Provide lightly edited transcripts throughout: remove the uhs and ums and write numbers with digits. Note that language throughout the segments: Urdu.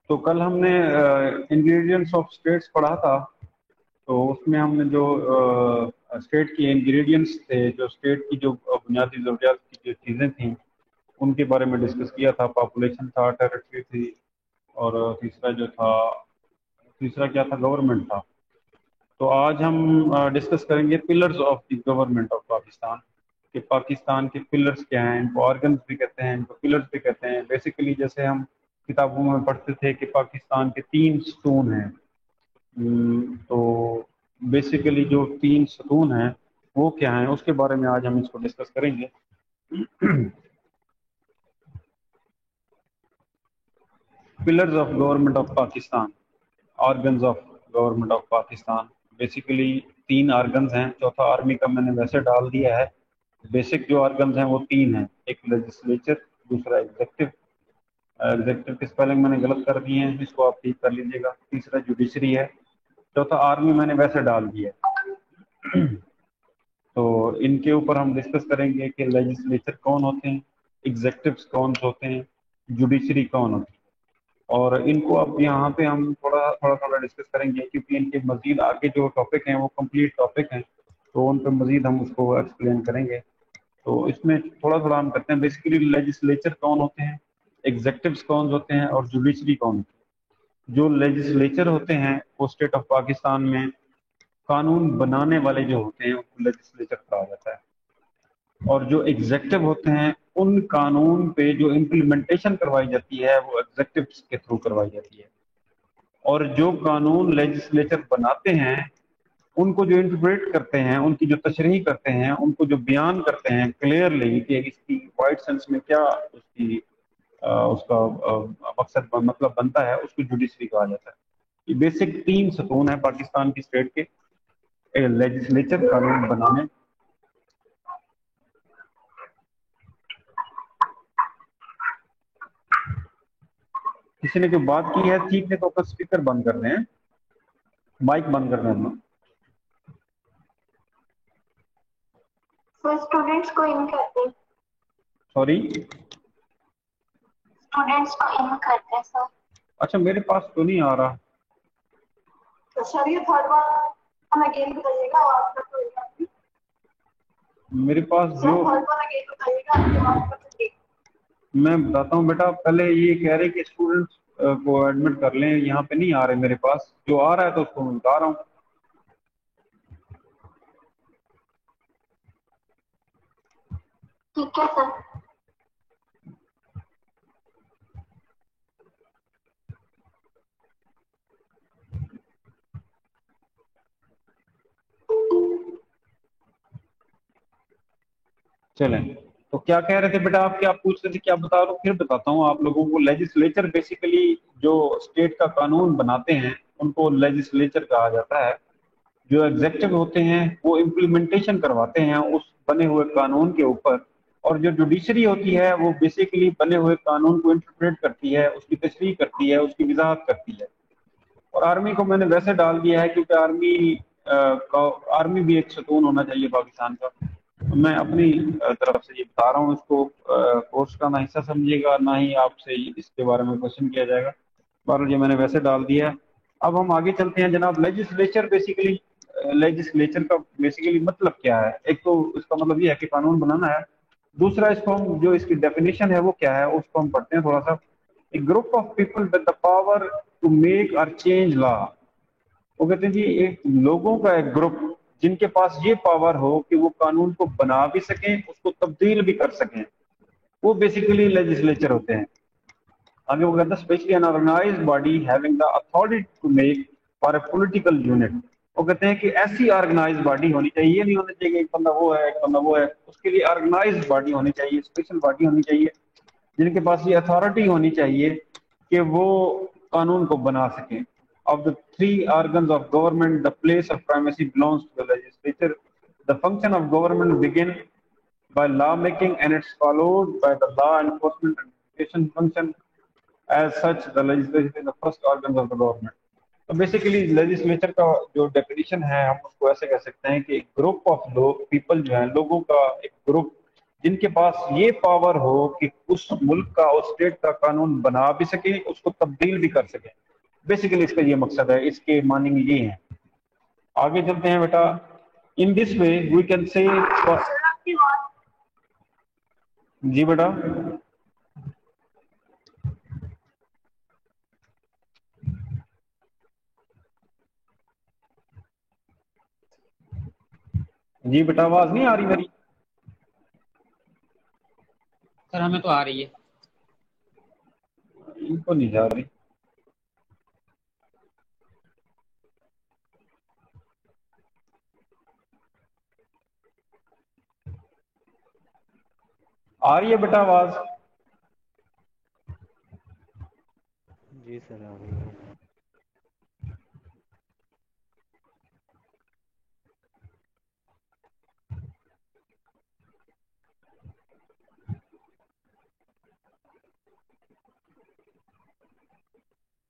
تو کل ہم نے انگریڈینٹس آف اسٹیٹس پڑھا تھا. تو اس میں ہم نے جو اسٹیٹ کی انگریڈینٹس تھے، جو اسٹیٹ کی جو بنیادی ضروریات کی جو چیزیں تھیں ان کے بارے میں ڈسکس کیا تھا. پاپولیشن تھا، ٹیریٹری تھی، اور تیسرا کیا تھا؟ گورنمنٹ تھا. تو آج ہم ڈسکس کریں گے pillars of the government of Pakistan, کہ پاکستان کے پلرز کیا ہیں. ان کو آرگنز بھی کہتے ہیں، ان کو پلرز بھی کہتے ہیں. بیسیکلی جیسے ہم کتابوں میں پڑھتے تھے کہ پاکستان کے 3 ستون ہیں. تو بیسیکلی جو 3 ستون ہیں وہ کیا ہیں، اس کے بارے میں آج ہم اس کو ڈسکس کریں گے. Pillars of government of Pakistan, organs of government of Pakistan. Basically 3 organs ہیں. چوتھا آرمی کا میں نے ویسے ڈال دیا ہے. بیسک جو آرگنز ہیں وہ 3 ہیں. ایک لیجسلیچر، دوسرا ایگزیکٹو کی اسپیلنگ میں نے غلط کر دی ہیں، اس کو آپ ٹھیک کر لیجیے گا. تیسرا جوڈیشری ہے. چوتھا آرمی میں نے ویسے ڈال دیا ہے. تو ان کے اوپر ہم ڈسکس کریں گے کہ لیجسلیچر کون ہوتے ہیں، ایگزیکٹوز کون ہوتے ہیں، جوڈیشری کون ہوتی ہے. اور ان کو اب یہاں پہ ہم تھوڑا ڈسکس کریں گے، کیونکہ ان کے مزید آگے جو ٹاپک ہیں وہ کمپلیٹ ٹاپک ہیں، تو ان پہ مزید ہم اس کو ایکسپلین کریں گے. تو اس میں تھوڑا ہم کرتے ہیں. بیسیکلی لیجسلیچر کون ہوتے ہیں، ایگزیکٹوز کون ہوتے ہیں، اور جوڈیشری کون ہوتے ہیں. جو لیجسلیچر ہوتے ہیں وہ اسٹیٹ آف پاکستان میں قانون بنانے والے جو ہوتے ہیں ان کو لیجسلیچر کہا جاتا ہے. اور جو ایگزیکٹو ہوتے ہیں ان قانون پہ جو امپلیمنٹیشن کروائی جاتی ہے وہ ایگزیکٹوز کے تھرو کروائی جاتی ہے. اور جو قانون لیجسلیچر بناتے ہیں ان کو جو انٹرپریٹ کرتے ہیں، ان کی جو تشریح کرتے ہیں، ان کو جو بیان کرتے ہیں کلیئرلی کہ اس کی وائڈ سینس میں کیا اس کا مقصد مطلب بنتا ہے، اس کو جوڈیشری کہا جاتا ہے. یہ بیسک 3 ستون ہیں پاکستان کی اسٹیٹ کے: لیجسلیچر قانون بنانے، کسی نے جو بات کی ہے ٹھیک ہے تو اوپر اسپیکر بند کر رہے ہیں، مائک بند کر رہے ہیں. اسٹوڈینٹس کو ان کرتے ہیں. سوری، اسٹوڈینٹس کو ان کرتے ہیں سر. اچھا میرے پاس تو نہیں آ رہا. سر یہ تھرڈ ون ہم اگین بتائیے گا آپ کا کوئی بات نہیں. میرے پاس سر جو تھرڈ ون اگین بتائیے گا آپ کا کوئی. میں بتاتا ہوں بیٹا، پہلے یہ کہہ رہے کہ اسٹوڈنٹس کو ایڈمٹ کر لیں. یہاں پہ نہیں آ رہے میرے پاس، جو آ رہا ہے تو اس کو میں بتا رہا ہوں. ٹھیک ہے سر. چلیں، تو کیا کہہ رہے تھے بیٹا آپ؟ کیا پوچھ رہے تھے؟ کیا بتا رہا ہوں، پھر بتاتا ہوں آپ لوگوں کو. لیجسلیچر بیسیکلی جو اسٹیٹ کا قانون بناتے ہیں ان کو لیجسلیچر کہا جاتا ہے. جو ایگزیکٹو ہوتے ہیں وہ امپلیمنٹیشن کرواتے ہیں اس بنے ہوئے قانون کے اوپر. اور جو جوڈیشری ہوتی ہے وہ بیسیکلی بنے ہوئے قانون کو انٹرپریٹ کرتی ہے، اس کی تشریح کرتی ہے، اس کی وضاحت کرتی ہے. اور آرمی کو میں نے ویسے ڈال دیا ہے کیونکہ آرمی بھی ایک ستون ہونا چاہیے پاکستان کا. میں اپنی طرف سے یہ بتا رہا ہوں. اس کو کورس کا نہ حصہ سمجھیے گا، نہ ہی آپ سے اس کے بارے میں کوشچن کیا جائے گا. بہرحال یہ میں نے ویسے ڈال دیا ہے. اب ہم آگے چلتے ہیں جناب. لیجسلیچر کا بیسیکلی مطلب کیا ہے؟ ایک تو اس کا مطلب یہ ہے کہ قانون بنانا ہے. دوسرا اس کو ہم جو اس کی ڈیفینیشن ہے وہ کیا ہے اس کو ہم پڑھتے ہیں تھوڑا سا. A group of people with the power to make or change law. وہ کہتے ہیں جی ایک لوگوں کا ایک گروپ جن کے پاس یہ پاور ہو کہ وہ قانون کو بنا بھی سکیں، اس کو تبدیل بھی کر سکیں، وہ بیسیکلی لیجسلیچر ہوتے ہیں. آگے وہ کہتا ہے specially an organised body having the authority to make for a political unit. وہ کہتے ہیں کہ ایسی آرگنائز باڈی ہونی چاہیے. یہ نہیں ہونا چاہیے کہ ایک بندہ وہ ہے ایک بندہ وہ ہے. اس کے لیے آرگنائزڈ باڈی ہونی چاہیے، اسپیشل باڈی ہونی چاہیے جن کے پاس یہ اتھارٹی ہونی چاہیے کہ وہ قانون کو بنا سکیں. Of the 3 organs of government, the place of primacy belongs to the legislature. The function of government begin by law making and it's followed by the law enforcement and education function. As such, the legislature is the first organ of the government. تو بیسیکلی لیجسلیچر کا جو ڈیفینیشن ہے ہم اس کو ایسے کہہ سکتے ہیں کہ ایک گروپ آف لوگ، پیپل جو ہیں، لوگوں کا ایک گروپ جن کے پاس یہ پاور ہو کہ اس ملک کا اس اسٹیٹ کا قانون بنا بھی سکیں، اس کو تبدیل بھی کر سکیں. بیسیکلی اس کا یہ مقصد ہے، اس کے معنی یہ ہیں. آگے چلتے ہیں بیٹا. ان دس وے وی کین سے. جی بیٹا. جی بیٹا آواز نہیں آ رہی میری؟ سر ہمیں تو آ رہی ہے. ان کو نہیں جا رہی. آ رہی ہے بیٹا آواز؟ جی سر آ رہی ہے.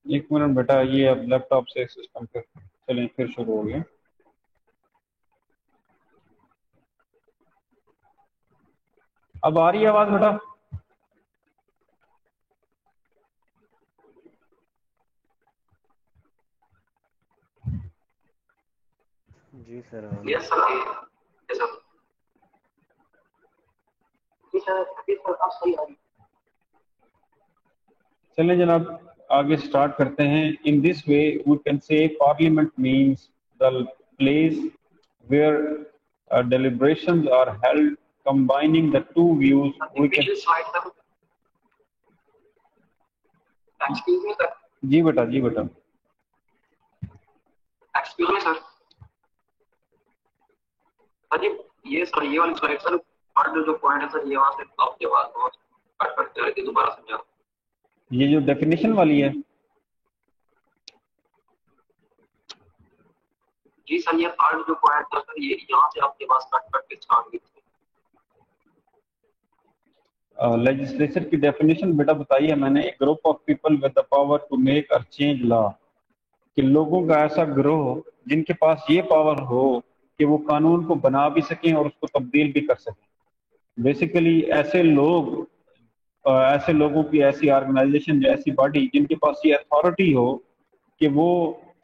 ایک منٹ بیٹا، یہ اب لیپ ٹاپ سے سسٹم پہ چلیں پھر شروع ہو گیا. اب آ رہی ہے آواز بیٹا؟ جی سر آ رہی ہے. چلیں جناب آگے سٹارٹ کرتے ہیں. In this way we can say parliament means the place where deliberations are held combining the two views. We can... جی بیٹا جی بیٹا. Excuse me sir. ہاں جی یہ سر یہ والی کریکشن اور جو پوائنٹ ہے سر یہ وہاں سے آپ کے بعد کٹ کرتے رہتے دوبارہ سمجھا. یہ جو ڈیفینیشن والی ہے جی سر یہ تھرڈ جو پوائنٹ تھا سر یہ یہاں سے آپ کے پاس کٹ کر کے چھان گئی. لیجسلیچر کی ڈیفینیشن بیٹا بتائی ہے میں نے. ایک group of people with the power to make اور چینج لا. کہ لوگوں کا ایسا گروہ جن کے پاس یہ پاور ہو کہ وہ قانون کو بنا بھی سکیں اور اس کو تبدیل بھی کر سکیں. بیسیکلی ایسے لوگوں کی ایسی آرگنائزیشن یا ایسی باڈی جن کے پاس یہ اتھارٹی ہو کہ وہ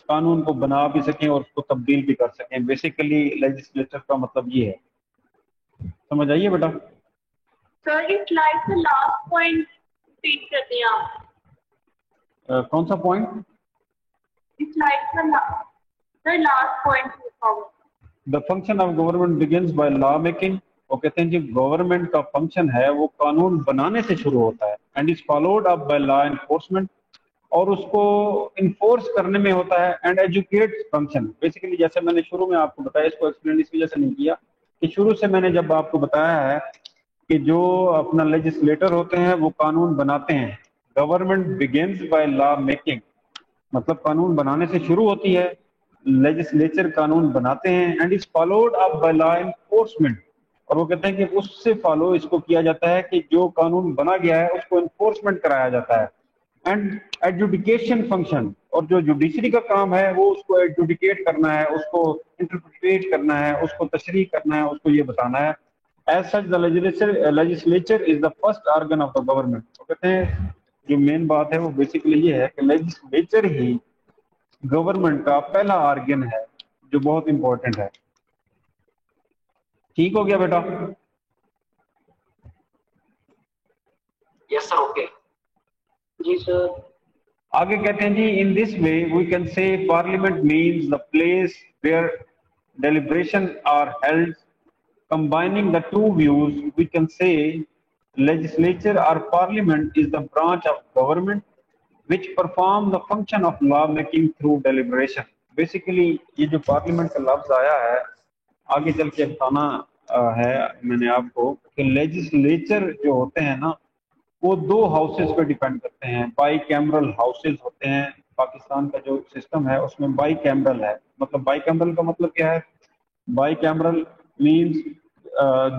قانون کو بنا بھی سکیں اور اس کو تبدیل بھی کر سکیں. بیسیکلی لیجسلیچر کا مطلب یہ ہے. سمجھ آئیے بیٹا؟ سر اس سلائڈ سے لاسٹ پوائنٹ ریپیٹ کرتے ہیں آپ. کون سا پوائنٹ؟ اس سلائڈ کا سر لاسٹ پوائنٹ لکھا ہوا. دا function of government begins by law making. وہ کہتے ہیں جی گورنمنٹ کا فنکشن ہے وہ قانون بنانے سے شروع ہوتا ہے. And is followed up by law enforcement. اور اس کو انفورس کرنے میں ہوتا ہے. And educate function. بیسیکلی جیسے میں نے شروع میں آپ کو بتایا، اس کو ایکسپلین اس وجہ سے نہیں کیا کہ شروع سے میں نے جب آپ کو بتایا ہے کہ جو اپنا لیجسلیٹر ہوتے ہیں وہ قانون بناتے ہیں. Government begins by law making مطلب قانون بنانے سے شروع ہوتی ہے. لیجسلیچر قانون بناتے ہیں. And is followed up by law enforcement. اور وہ کہتے ہیں کہ اس سے فالو اس کو کیا جاتا ہے کہ جو قانون بنا گیا ہے اس کو انفورسمنٹ کرایا جاتا ہے. And adjudication function. اور جو جوڈیشری کا کام ہے وہ اس کو ایڈجوڈیکیٹ کرنا ہے، اس کو انٹرپریٹ کرنا ہے، اس کو تشریح کرنا ہے، اس کو یہ بتانا ہے. As such, the legislature is the first organ of the government. وہ کہتے ہیں جو مین بات ہے وہ بیسیکلی یہ ہے کہ لیجسلیچر ہی گورنمنٹ کا پہلا آرگن ہے جو بہت امپورٹنٹ ہے. ٹھیک ہو گیا بیٹا؟ یس سر اوکے. جی سر. آگے کہتے ہیں جی in this way we can say parliament means the place where deliberation are held combining the two views. We can say legislature or parliament is the branch of government which perform the function of law making through deliberation. Basically یہ جو پارلیمنٹ کا لفظ آیا ہے آگے چل کے بتانا ہے میں نے آپ کو کہ لیجسلیچر جو ہوتے ہیں نا وہ دو ہاؤسز پہ ڈیپینڈ کرتے ہیں. بائی کیمرل ہاؤسز ہوتے ہیں. پاکستان کا جو سسٹم ہے اس میں بائی کیمرل ہے. مطلب بائی کیمرل کا مطلب کیا ہے؟ بائی کیمرل مینس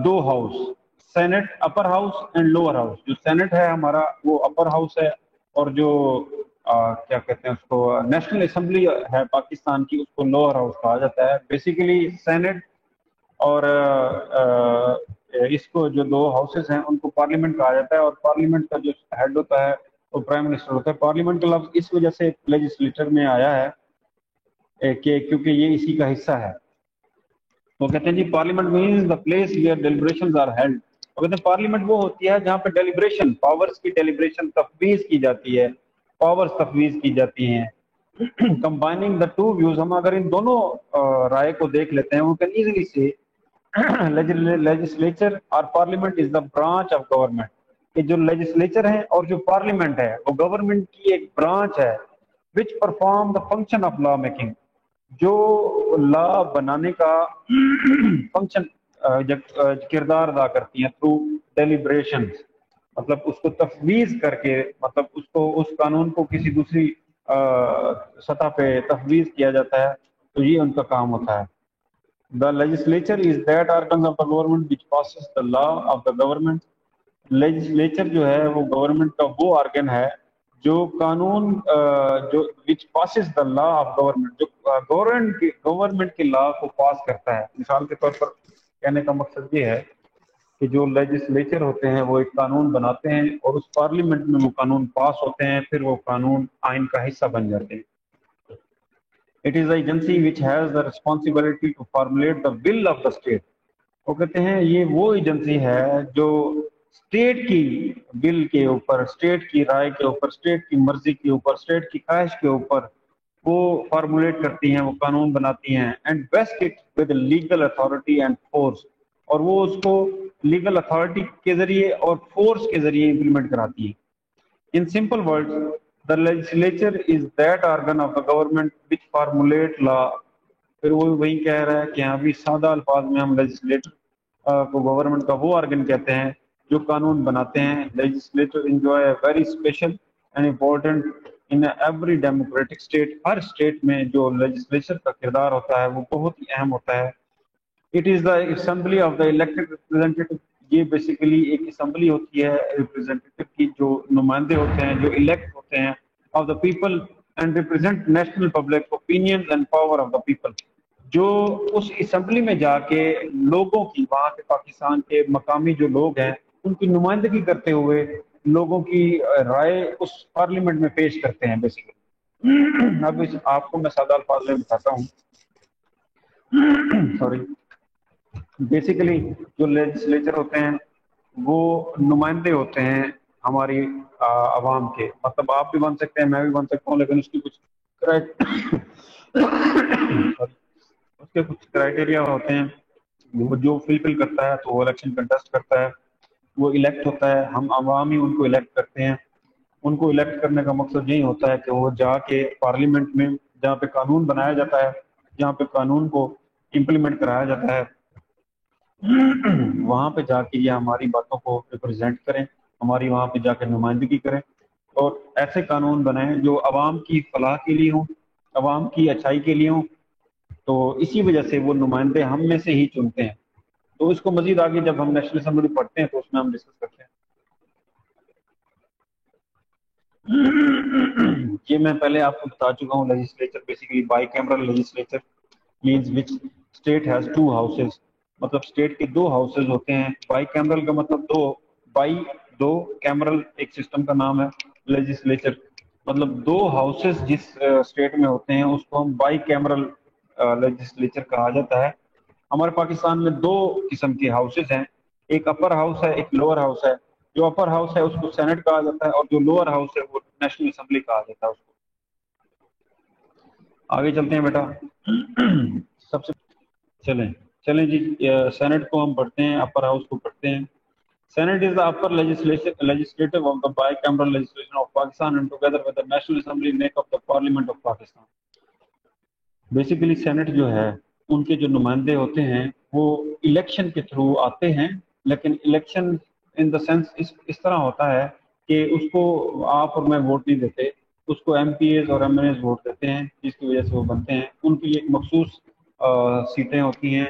دو house, senate upper house and lower house. جو سینٹ ہے ہمارا وہ اپر ہاؤس ہے اور جو کیا کہتے ہیں اس کو نیشنل اسمبلی ہے پاکستان کی اس کو لوور ہاؤس کہا جاتا ہے. بیسیکلی سینٹ اور اس کو جو دو ہاؤسز ہیں ان کو پارلیمنٹ کہا جاتا ہے، اور پارلیمنٹ کا جو ہیڈ ہوتا ہے وہ پرائم منسٹر ہوتا ہے۔ پارلیمنٹ کا لفظ اس وجہ سے لیجسلیچر میں آیا ہے کہ کیونکہ یہ اسی کا حصہ ہے۔ وہ کہتے ہیں جی parliament means the place where deliberations are held. وہ کہتے ہیں پارلیمنٹ وہ ہوتی ہے جہاں پہ ڈیلیبریشن، پاورز کی ڈیلیبریشن تفویض کی جاتی ہے، پاورز تفویض کی جاتی ہیں۔ کمبائننگ دا ٹو ویوز، ہم اگر ان دونوں رائے کو دیکھ لیتے ہیں، وہ کین ایزیلی سے لیجسلیچر اور parliament is the branch of government, کہ جو لیجسلیچر ہے اور جو پارلیمنٹ ہے وہ گورنمنٹ کی ایک برانچ ہے which perform the function of law making, جو لا بنانے کا فنکشن کردار ادا کرتی ہیں تھرو ڈیلیبریشن، مطلب اس کو تفویض کر کے، مطلب اس کو اس قانون کو کسی دوسری سطح پہ تفویض کیا جاتا ہے، تو یہ ان کا کام ہوتا ہے۔ The legislature is that organ of the government which passes the law of the government۔ legislature جو ہے وہ گورنمنٹ کا وہ آرگن ہے جو قانون جو which passes the law of government، جو گورنمنٹ کے لا کو پاس کرتا ہے۔ مثال کے طور پر کہنے کا مقصد یہ ہے کہ جو لیجسلیچر ہوتے ہیں وہ ایک قانون بناتے ہیں اور اس پارلیمنٹ میں وہ قانون پاس ہوتے ہیں، پھر وہ قانون آئین کا حصہ بن جاتے ہیں۔ It is the agency which has the responsibility to formulate the will of the state۔ وہ کہتے ہیں یہ وہ ایجنسی ہے جو اسٹیٹ کی بل کے اوپر، اسٹیٹ کی رائے کے اوپر، اسٹیٹ کی مرضی کے اوپر، اسٹیٹ کی خواہش کے اوپر وہ فارمولیٹ کرتی ہیں، وہ قانون بناتی ہیں، and vest it with legal authority and force, اور وہ اس کو لیگل اتھارٹی کے ذریعے اور فورس کے ذریعے امپلیمنٹ کراتی ہیں۔ In simple words, the legislature is that organ of the government which formulate law۔ پھر وہ وہی کہہ رہا ہے کہ ہاں بھی سادہ الفاظ میں ہم لیجسلیٹر کو گورنمنٹ کا وہ آرگن کہتے ہیں جو قانون بناتے ہیں۔ Legislator enjoy a very special and important in every democratic state۔ Hare state میں جو لیجسلیچر کا کردار ہوتا ہے وہ بہت ہی اہم ہوتا ہے۔ It is the assembly of the elected representative۔ یہ بیسیکلی ایک اسمبلی ہوتی ہے ریپرزینٹیٹو کی، جو نمائندے ہوتے ہیں، جو الیکٹ ہوتے ہیں of the people and represent national public opinions and power of the people, جو اس اسمبلی میں جا کے لوگوں کی، وہاں کے پاکستان کے مقامی جو لوگ ہیں ان کی نمائندگی کرتے ہوئے لوگوں کی رائے اس پارلیمنٹ میں پیش کرتے ہیں بیسیکلی۔ اب آپ کو میں سادہ الفاظ میں بتاتا ہوں، سوری۔ بیسیکلی جو لیجسلیچر ہوتے ہیں وہ نمائندے ہوتے ہیں ہماری عوام کے، مطلب آپ بھی بن سکتے ہیں، میں بھی بن سکتا ہوں، لیکن اس کی کچھ کرائٹیریا ہوتے ہیں، وہ جو فلفل کرتا ہے تو وہ الیکشن کنٹیسٹ کرتا ہے، وہ الیکٹ ہوتا ہے، ہم عوام ہی ان کو الیکٹ کرتے ہیں۔ ان کو الیکٹ کرنے کا مقصد یہی ہوتا ہے کہ وہ جا کے پارلیمنٹ میں جہاں پہ قانون بنایا جاتا ہے، جہاں پہ قانون کو امپلیمنٹ کرایا جاتا ہے، وہاں پہ جا کے یہ ہماری باتوں کو ریپرزینٹ کریں، ہماری وہاں پہ جا کے نمائندگی کریں، اور ایسے قانون بنائیں جو عوام کی فلاح کے لیے ہوں، عوام کی اچھائی کے لیے ہوں۔ تو اسی وجہ سے وہ نمائندے ہم میں سے ہی چنتے ہیں۔ تو اس کو مزید آگے جب ہم نیشنل اسمبلی پڑھتے ہیں تو اس میں ہم ڈسکس کرتے ہیں۔ یہ میں پہلے آپ کو بتا چکا ہوں، legislature basically bicameral legislature means which state has two houses, مطلب اسٹیٹ کے دو ہاؤسز ہوتے ہیں۔ بائی کیمرل کا مطلب دو کیمرل ایک سسٹم کا نام ہے، لیجسلیچر مطلب دو ہاؤسز جس اسٹیٹ میں ہوتے ہیں اس کو ہم بائی کیمرل لیجسلیچر کہا جاتا ہے۔ ہمارے پاکستان میں دو قسم کے ہاؤسز ہیں، ایک اپر ہاؤس ہے، ایک لوور ہاؤس ہے۔ جو اپر ہاؤس ہے اس کو سینٹ کہا جاتا ہے، اور جو لوور ہاؤس ہے وہ نیشنل اسمبلی کہا جاتا ہے اس کو۔ آگے چلتے ہیں بیٹا، سب سے چلیں جی، سینٹ کو ہم پڑھتے ہیں، اپر ہاؤس کو پڑھتے ہیں۔ Senate is the upper legislative of the bicameral legislation of Pakistan and together with the National Assembly make up the Parliament of Pakistan۔ Basically senate جو ہے ان کے جو نمائندے ہوتے ہیں وہ الیکشن کے تھرو آتے ہیں، لیکن الیکشن ان دا سینس اس طرح ہوتا ہے کہ اس کو آپ اور میں ووٹ نہیں دیتے، اس کو ایم پی ایز اور ایم این ایز ووٹ دیتے ہیں، جس کی وجہ سے وہ بنتے ہیں۔ ان کی ایک مخصوص سیٹیں ہوتی ہیں،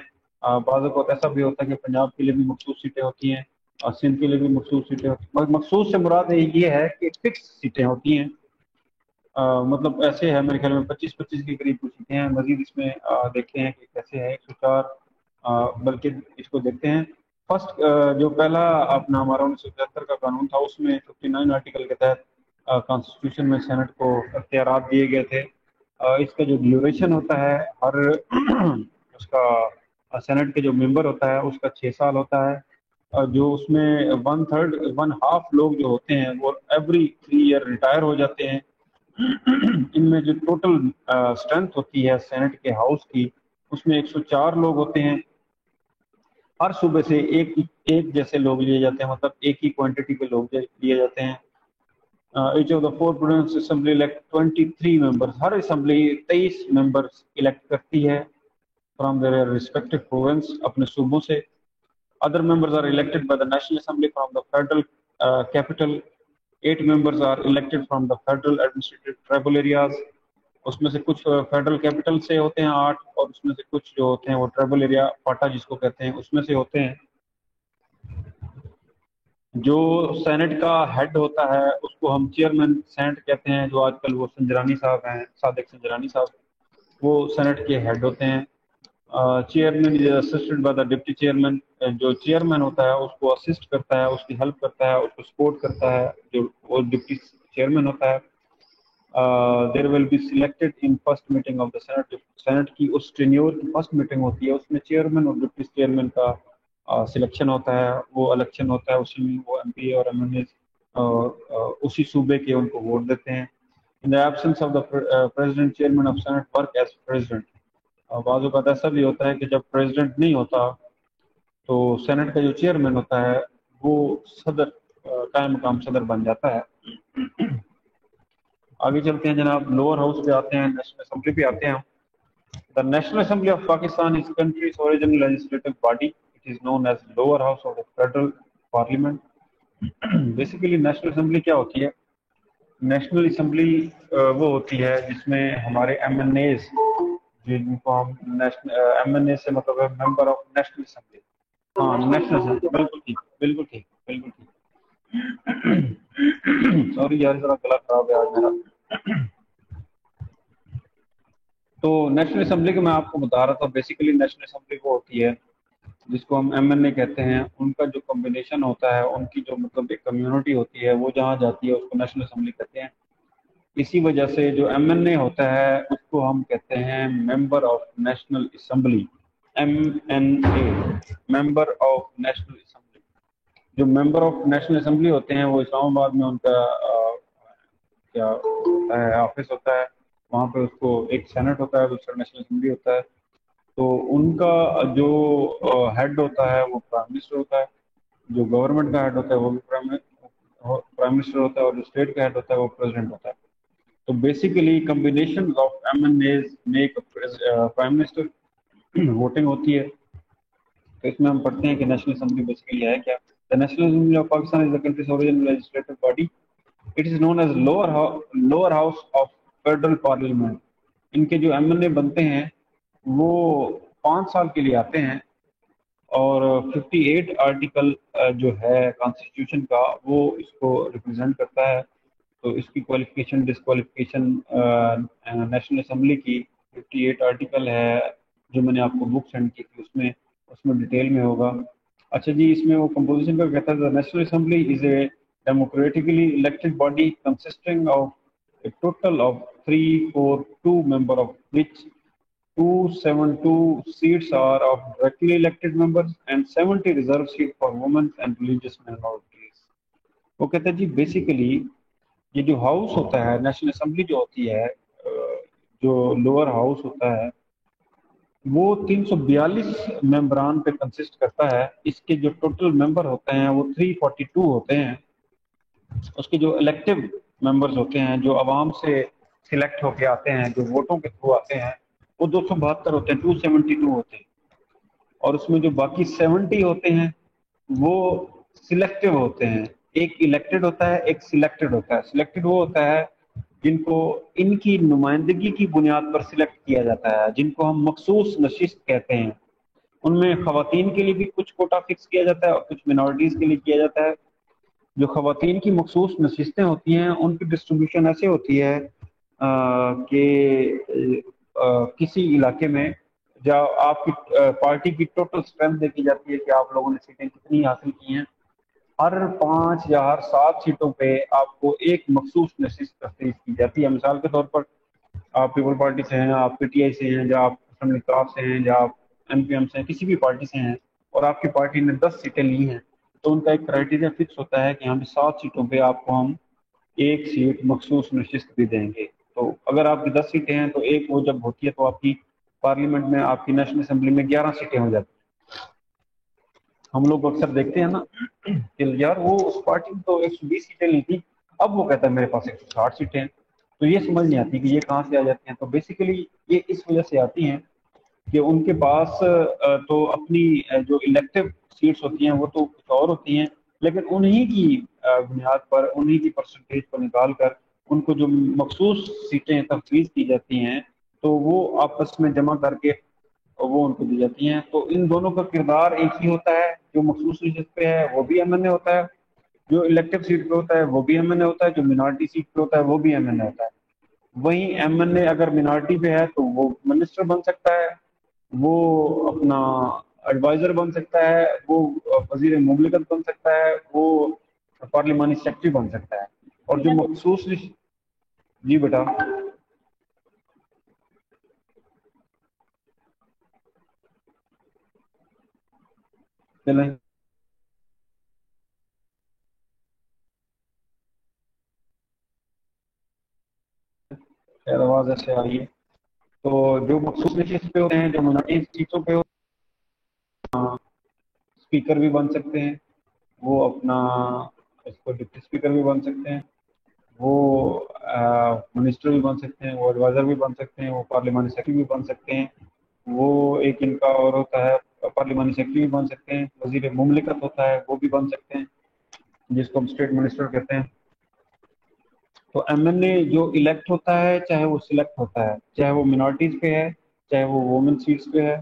بعض اوقات ایسا بھی ہوتا ہے کہ پنجاب کے لیے بھی مخصوص سیٹیں ہوتی ہیں اور سندھ کے لیے بھی مخصوص سیٹیں ہوتی ہیں۔ مخصوص سے مراد یہ ہے کہ فکس سیٹیں ہوتی ہیں، مطلب ایسے ہے میرے خیال میں 25 کے قریب کچھ سیٹیں ہیں۔ مزید اس میں دیکھتے ہیں کہ کیسے ہے 104، بلکہ اس کو دیکھتے ہیں فرسٹ جو پہلا اپنا ہمارا 1973 کا قانون تھا اس میں 59 آرٹیکل کے تحت کانسٹیٹیوشن میں سینٹ کو اختیارات دیے گئے تھے. اس کا جو ڈیوریشن ہوتا ہے ہر اس کا سینٹ کے جو ممبر ہوتا ہے اس کا 6 سال ہوتا ہے. جو اس میں 1/3 لوگ جو ہوتے ہیں وہ ایوری 3 ایئر ریٹائر ہو جاتے ہیں. ان میں جو ٹوٹل اسٹرینتھ ہوتی ہے سینٹ کے ہاؤس کی اس میں 104 لوگ ہوتے ہیں. ہر صوبے سے ایک جیسے لوگ لیے جاتے ہیں, مطلب ایک ہی کوانٹٹی کے لوگ لیے جاتے ہیں. Each of the 4 province assembly elect 23 members. Hare assembly 23 members elect کرتی ہے فرام دیئر ریسپیکٹو پروونس, اپنے صوبوں سے. Other members are elected by the National Assembly from the federal capital. 8 members are elected from the federal administrative tribal areas. اس میں سے کچھ فیڈرل کیپٹل سے ہوتے ہیں 8, اور اس میں سے کچھ جو ہوتے ہیں وہ ٹرائبل ایریا پاٹا جس کو کہتے ہیں اس میں سے ہوتے ہیں. جو سینٹ کا ہیڈ ہوتا ہے اس کو ہم چیئرمین سینٹ کہتے ہیں, جو آج کل وہ سنجرانی صاحب ہیں, صادق سنجرانی صاحب, وہ سینٹ کے ہیڈ ہوتے ہیں. Chairman is assisted by the deputy chairman. جو چیئرمین ہوتا ہے اس کو اسسٹ کرتا ہے, اس کی ہیلپ کرتا ہے, اس کو سپورٹ کرتا ہے جو وہ ڈپٹی چیئرمین ہوتا ہے. There will be selected in first meeting of the senate. Senate کی اس ٹینیور کی فرسٹ میٹنگ ہوتی ہے, اس میں چیئرمین اور ڈپٹی چیئرمین کا سلیکشن ہوتا ہے, وہ الیکشن ہوتا ہے. اسی میں وہ ایم پی اور ایم این اے اسی صوبے کے ان کو ووٹ دیتے ہیں. In the absence of the president chairman of senate work as president. بعض اوقات ایسا بھی ہوتا ہے کہ جب پریزیڈنٹ نہیں ہوتا تو سینٹ کا جو چیئرمین ہوتا ہے وہ صدر قائم مقام صدر بن جاتا ہے. آگے چلتے ہیں جناب, لوور ہاؤس پہ آتے ہیں, نیشنل اسمبلی پہ آتے ہیں. The national assembly of Pakistan is country's original legislative body. It is known as lower house of the federal parliament. Basically national assembly کیا ہوتی ہے؟ نیشنل اسمبلی وہ ہوتی ہے جس میں ہمارے ایم این ایز, جن کو ہم ایم این اے سے مطلب ہے ممبر آف نیشنل اسمبلی. ہاں نیشنل اسمبلی, بالکل ٹھیک, بالکل ٹھیک, بالکل ٹھیک. سوری یار ذرا گلا خراب ہے آج میرا. تو نیشنل اسمبلی کو میں آپ کو بتا رہا تھا. بیسیکلی نیشنل اسمبلی وہ ہوتی ہے جس کو ہم ایم این اے کہتے ہیں. ان کا جو کمبینیشن ہوتا ہے, ان کی جو مطلب ایک کمیونٹی ہوتی ہے وہ جہاں جاتی ہے اس کو نیشنل اسمبلی کہتے ہیں. اسی وجہ سے جو ایم این اے ہوتا ہے اس کو ہم کہتے ہیں member of national assembly. M N A, member of national assembly. جو ممبر آف نیشنل اسمبلی ہوتے ہیں وہ اسلام آباد میں ان کا کیا ہوتا ہے, آفس ہوتا ہے. وہاں پہ اس کو ایک سینٹ ہوتا ہے, دوسرا نیشنل اسمبلی ہوتا ہے. تو ان کا جو ہیڈ ہوتا ہے وہ پرائم منسٹر ہوتا ہے. جو گورنمنٹ کا ہیڈ ہوتا ہے وہ بھی پرائم منسٹر ہوتا ہے, اور جو اسٹیٹ کا ہیڈ ہوتا ہے وہ پریزیڈنٹ ہوتا ہے. تو basically combination of M N As make prime minister. Voting ہوتی ہے. تو اس میں ہم پڑھتے ہیں کہ نیشنل اسمبلی بیسیکلی ہے کیا. The National Assembly of Pakistan is the country's original legislative body. It is known as lower house of federal parliament. ان کے جو ایم این اے بنتے ہیں وہ 5 سال کے لیے آتے ہیں, اور 58 آرٹیکل جو ہے کانسٹیٹیوشن کا وہ اس کو ریپرزینٹ کرتا ہے. تو اس کی کوالیفیکیشن ڈسکوالیفیکیشن نیشنل اسمبلی کی 58 آرٹیکل ہے جو میں نے آپ کو بک سینڈ کی تھی, اس میں ڈیٹیل میں ہوگا. اچھا جی, اس میں وہ کمپوزیشن کا کہتا ہے national assembly is a democratically elected body consisting of a total of 342 member of which 272 seats are of directly elected members and 70 reserved seats for women and religious minorities. وہ کہتے ہیں جی بیسیکلی یہ جو ہاؤس ہوتا ہے نیشنل اسمبلی جو ہوتی ہے, جو لوور ہاؤس ہوتا ہے وہ 342 ممبران پہ کنسسٹ کرتا ہے. اس کے جو ٹوٹل ممبر ہوتے ہیں وہ 342 ہوتے ہیں. اس کے جو الیکٹو ممبرز ہوتے ہیں جو عوام سے سلیکٹ ہو کے آتے ہیں, جو ووٹوں کے تھرو آتے ہیں, وہ 272 ہوتے ہیں, 272 ہوتے ہیں. اور اس میں جو باقی 70 ہوتے ہیں وہ سلیکٹو ہوتے ہیں. ایک الیکٹڈ ہوتا ہے, ایک سلیکٹڈ ہوتا ہے. سلیکٹڈ وہ ہوتا ہے جن کو ان کی نمائندگی کی بنیاد پر سلیکٹ کیا جاتا ہے, جن کو ہم مخصوص نشست کہتے ہیں. ان میں خواتین کے لیے بھی کچھ کوٹا فکس کیا جاتا ہے اور کچھ منارٹیز کے لیے کیا جاتا ہے. جو خواتین کی مخصوص نشستیں ہوتی ہیں ان کی ڈسٹریبیوشن ایسے ہوتی ہے کہ کسی علاقے میں جب آپ کی پارٹی کی ٹوٹل اسٹرینتھ دیکھی جاتی ہے کہ آپ لوگوں نے سیٹیں کتنی حاصل کی ہیں. ہر 5 یا ہر 7 سیٹوں پہ آپ کو ایک مخصوص نشست تخصیص کی جاتی ہے. مثال کے طور پر آپ پیپل پارٹی سے ہیں, آپ پی ٹی آئی سے ہیں, یا آپ اسمبلی کراف سے ہیں, یا آپ ایم پی ایم سے ہیں, کسی بھی پارٹی سے ہیں, اور آپ کی پارٹی نے 10 سیٹیں لی ہیں, تو ان کا ایک کرائٹیریا فکس ہوتا ہے کہ ہم 7 سیٹوں پہ آپ کو ہم ایک سیٹ مخصوص نشست بھی دیں گے. تو اگر آپ کی 10 سیٹیں ہیں تو ایک وہ جب ہوتی ہے تو آپ کی پارلیمنٹ میں, آپ کی نیشنل اسمبلی میں 11 سیٹیں ہو جاتی ہیں. ہم لوگ اکثر دیکھتے ہیں نا کہ یار وہ اس پارٹی میں تو 120 سیٹیں لی تھی, اب وہ کہتا ہے میرے پاس 160 سیٹیں ہیں. تو یہ سمجھ نہیں آتی کہ یہ کہاں سے آ جاتی ہیں. تو بیسیکلی یہ اس وجہ سے آتی ہیں کہ ان کے پاس تو اپنی جو الیکٹو سیٹس ہوتی ہیں وہ تو کچھ اور ہوتی ہیں, لیکن انہی کی بنیاد پر, انہی کی پرسنٹیج کو نکال کر ان کو جو مخصوص سیٹیں تفویض کی جاتی ہیں تو وہ آپس میں جمع کر کے وہ ان کو دی جاتی ہیں. تو ان دونوں کا کردار ایک ہی ہوتا ہے. جو مخصوص نشست پہ ہے وہ بھی ایم این اے ہوتا ہے, جو الیکٹو سیٹ پہ ہوتا ہے وہ بھی ایم این اے ہوتا ہے, جو منارٹی سیٹ پہ ہوتا ہے وہ بھی ایم این اے ہوتا ہے. وہیں ایم این اے اگر منارٹی پہ ہے تو وہ منسٹر بن سکتا ہے, وہ اپنا ایڈوائزر بن سکتا ہے, وہ وزیر مملکت بن سکتا ہے, وہ پارلیمانی سیکرٹری بن سکتا ہے. اور جو مخصوص جی بیٹا چلیں خیر آواز ایسے آ رہی ہے. تو جو مخصوص نشست پہ ہوتے ہیں, جو منارٹی سیٹوں پہ اسپیکر بھی بن سکتے ہیں, وہ اپنا اس کو ڈپٹی اسپیکر بھی بن سکتے ہیں, وہ منسٹر بھی بن سکتے ہیں, وہ ایڈوائزر بھی بن سکتے ہیں, وہ پارلیمانی سیکرٹری بھی بن سکتے ہیں, وہ ایک ان کا اور ہوتا ہے پارلیمانی سیکرٹری بھی بن سکتے ہیں, وزیر مملکت ہوتا ہے وہ بھی بن سکتے ہیں, جس کو ہم اسٹیٹ منسٹر کہتے ہیں. تو ایم این اے جو الیکٹ ہوتا ہے, چاہے وہ سلیکٹ ہوتا ہے, چاہے وہ منارٹیز پہ ہے, چاہے وہ وومن سیٹس پہ ہے,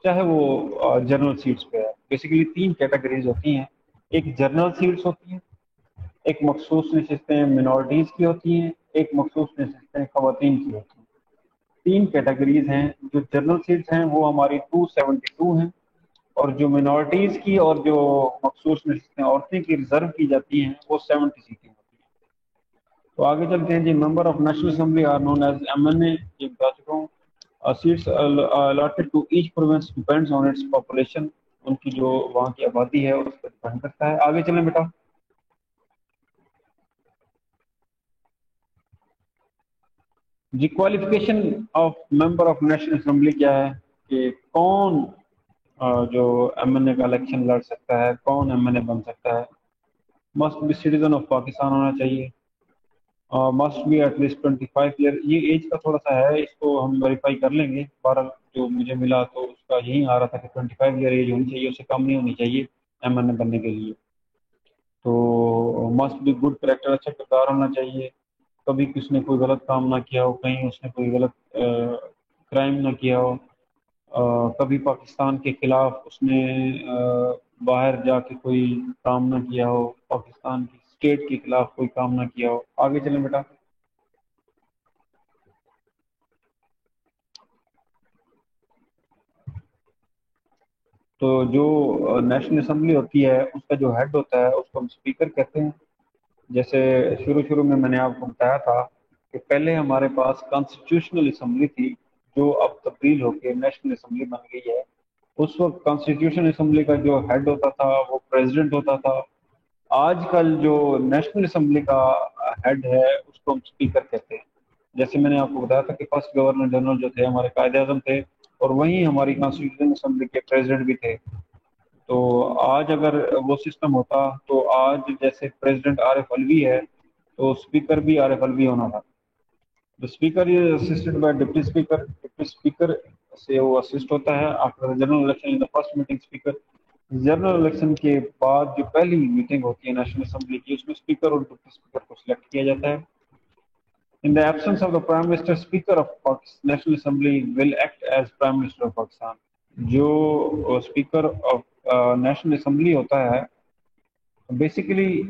چاہے وہ جنرل سیٹس پہ ہے. بیسیکلی 3 کیٹیگریز ہوتی ہیں. ایک جنرل سیٹس ہوتی ہیں, ایک مخصوص نشستیں منارٹیز کی ہوتی ہیں, ایک مخصوص نشستیں خواتین کی ہوتی ہیں. 3 کیٹیگریز ہیں. جو جنرل سیٹس ہیں وہ ہماری 272 ہیں, اور جو منارٹیز کی اور جو مخصوص نشستیں عورتیں کی ریزرو کی جاتی ہیں وہ 70 سیٹیں ہوتی ہیں. تو آگے چلتے ہیں جی. Member of national assembly are known as M N A. یہ بتا چکا ہوں. Seats allotted to each province depends on its population. ان کی جو وہاں کی آبادی ہے اس پر ڈپینڈ کرتا ہے. آگے چلیں بیٹا. جی qualification of member of national assembly کیا ہے کہ کون جو ایم این اے کا الیکشن لڑ سکتا ہے, کون ایم این اے بن سکتا ہے. Must be citizen of Pakistan ہونا چاہیے, must be at least 25 year. یہ ایج کا تھوڑا سا ہے, اس کو ہم ویریفائی کر لیں گے. بہرحال جو مجھے ملا تو اس کا یہی آ رہا تھا کہ 25 ایئر ایج ہونی چاہیے, اس سے کم نہیں ہونی چاہیے ایم این اے بننے کے لیے. تو مسٹ بی گڈ کریکٹر, اچھا کردار ہونا چاہیے, کبھی کس نے کوئی غلط کام نہ کیا ہو, کہیں اس نے کوئی غلط کرائم نہ کیا ہو, کبھی پاکستان کے خلاف اس نے باہر جا کے کوئی کام نہ کیا ہو, پاکستان کی اسٹیٹ کے خلاف کوئی کام نہ کیا ہو. آگے چلیں بیٹا. تو جو نیشنل اسمبلی ہوتی ہے اس کا جو ہیڈ ہوتا ہے اس کو ہم اسپیکر کہتے ہیں. جیسے شروع میں نے آپ کو بتایا تھا کہ پہلے ہمارے پاس کانسٹیٹیوشنل اسمبلی تھی جو اب تبدیل ہو کے نیشنل اسمبلی بن گئی ہے. اس وقت کانسٹیٹیوشنل اسمبلی کا جو ہیڈ ہوتا تھا وہ پریزیڈنٹ ہوتا تھا. آج کل جو نیشنل اسمبلی کا ہیڈ ہے اس کو ہم اسپیکر کہتے ہیں. جیسے میں نے آپ کو بتایا تھا کہ فرسٹ گورنر جنرل جو تھے ہمارے قائد اعظم تھے, اور وہیں ہماری کانسٹیٹیوشنل اسمبلی کے پریزیڈنٹ بھی تھے. تو آج اگر وہ سسٹم ہوتا تو آج جیسے پریزیڈنٹ عارف الوی ہے تو اسپیکر بھی عارف الوی ہونا تھا. Speaker is assisted by deputy speaker. Deputy speaker سے وہ اسسٹ ہوتا ہے after general election. First meeting speaker. General election کے بعد جو پہلی میٹنگ ہوتی ہے نیشنل اسمبلی کی, اس میں اسپیکر اور ڈپٹی اسپیکر کو سلیکٹ کیا جاتا ہے. In the absence of the Prime Minister, Speaker of National Assembly will act as Prime Minister of Pakistan. جو اسپیکر آف نیشنل اسمبلی ہوتا ہے, بیسیکلی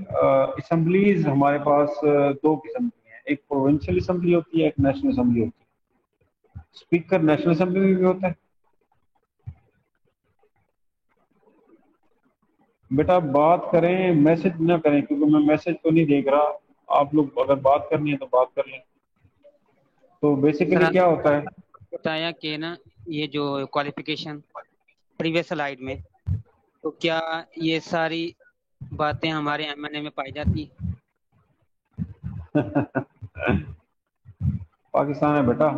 اسمبلیز ہمارے پاس 2 قسم کی ہیں. ایک پروونشل اسمبلی ہوتی ہے, ایک نیشنل اسمبلی ہوتی ہے. اسپیکر نیشنل اسمبلی میں بھی ہوتا ہے بیٹا بات کریں، میسج نہ کریں، کیونکہ میں میسج تو نہیں دیکھ رہا. آپ لوگ اگر بات کرنی ہے تو بات کر لیں. تو بیسیکلی کیا ہوتا ہے؟ بتایا کہ نا یہ جو کوالیفیکیشن پریویس سلائیڈ میں، تو کیا یہ ساری باتیں ہمارے ایم این اے میں پائی جاتی ہیں؟ پاکستان ہے بیٹا.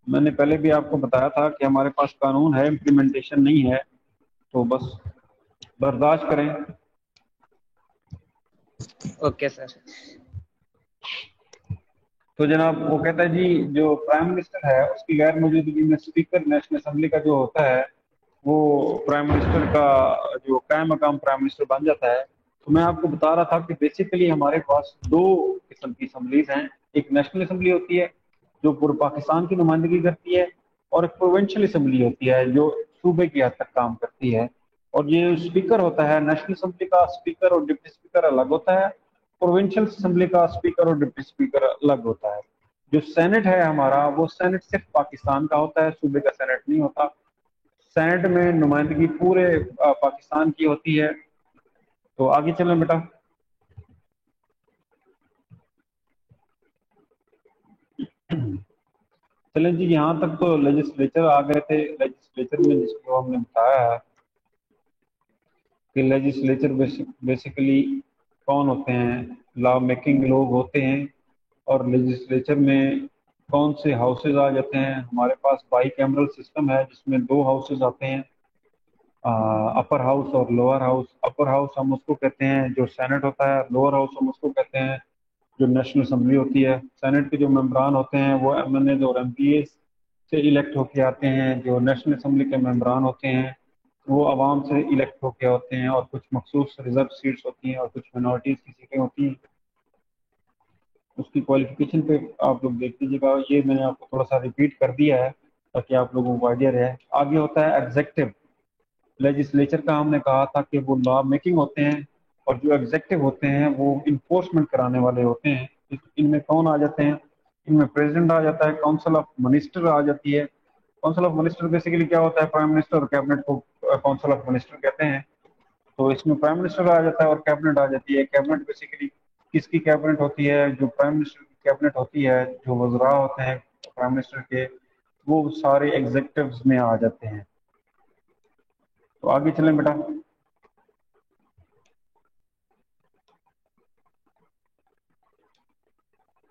میں نے پہلے بھی آپ کو بتایا تھا کہ ہمارے پاس قانون ہے، امپلیمنٹیشن نہیں ہے، تو بس برداشت کریں. Okay sir. تو جناب وہ کہتا ہے جی جو پرائم منسٹر ہے اس کی غیر موجودگی میں اسپیکر نیشنل اسمبلی کا جو ہوتا ہے وہ پرائم منسٹر کا جو قائم مقام پرائم منسٹر بن جاتا ہے. تو میں آپ کو بتا رہا تھا کہ بیسیکلی ہمارے پاس دو قسم کی اسمبلیز ہیں. ایک نیشنل اسمبلی ہوتی ہے جو پورے پاکستان کی نمائندگی کرتی ہے، اور ایک پروونشل اسمبلی ہوتی ہے جو صوبے کی حد تک کام کرتی ہے. اور یہ اسپیکر ہوتا ہے نیشنل اسمبلی کا اسپیکر اور ڈپٹی اسپیکر الگ ہوتا ہے، پروونشل اسمبلی کا اسپیکر اور ڈپٹی اسپیکر الگ ہوتا ہے. جو سینٹ ہے ہمارا وہ سینٹ صرف پاکستان کا ہوتا ہے، صوبے کا سینٹ نہیں ہوتا. سینٹ میں نمائندگی پورے پاکستان کی ہوتی ہے. تو آگے چلیں بیٹا. چلیں جی یہاں تک تو لیجسلیچر آ گئے تھے. لیجسلیچر میں جس کو ہم نے بتایا ہے کہ لیجسلیچر بیسیکلی کون ہوتے ہیں، لا میکنگ لوگ ہوتے ہیں. اور لیجسلیچر میں کون سے ہاؤسز آ جاتے ہیں؟ ہمارے پاس بائی کیمرل سسٹم ہے جس میں دو ہاؤسز آتے ہیں، اپر ہاؤس اور لوور ہاؤس. اپر ہاؤس ہم اس کو کہتے ہیں جو سینٹ ہوتا ہے، لوور ہاؤس ہم اس کو کہتے ہیں جو نیشنل اسمبلی ہوتی ہے. سینٹ کے جو ممبران ہوتے ہیں وہ ایم این اے اور ایم پی اے سے الیکٹ ہو کے آتے ہیں. جو نیشنل اسمبلی کے ممبران ہوتے ہیں وہ عوام سے الیکٹ ہو کے ہوتے ہیں، اور کچھ مخصوص ریزرو سیٹس ہوتی ہیں اور کچھ مائنورٹیز کی سیٹیں ہوتی ہیں. اس کی کوالیفیکیشن پہ آپ لوگ دیکھ لیجیے گا. یہ میں نے آپ کو تھوڑا سا ریپیٹ کر دیا ہے تاکہ آپ لوگوں کو آئیڈیا رہے. آگے ہوتا ہے ایگزیکٹو. لیجسلیچر کا ہم نے کہا تھا کہ وہ لا میکنگ ہوتے ہیں، اور جو ایگزیکٹو ہوتے ہیں وہ انفورسمنٹ کرانے والے ہوتے ہیں. ان میں کون آ جاتے ہیں؟ ان میں پریزیڈنٹ آ جاتا ہے، کاؤنسل آف منسٹر آ جاتی ہے. کاؤنسل آف منسٹر بیسیکلی کیا ہوتا ہے؟ پرائم منسٹر اور کیبنٹ کو کاؤنسل آف منسٹر کہتے ہیں. تو اس میں پرائم منسٹر آ جاتا ہے اور کیبنٹ آ جاتی ہے. کیبنٹ بیسیکلی کس کی کیبنٹ ہوتی ہے؟ جو پرائم منسٹر کی کیبنٹ ہوتی ہے، جو وزراء ہوتے ہیں پرائم منسٹر کے، وہ سارے ایگزیکٹوز میں آ جاتے ہیں. تو آگے چلیں بیٹا.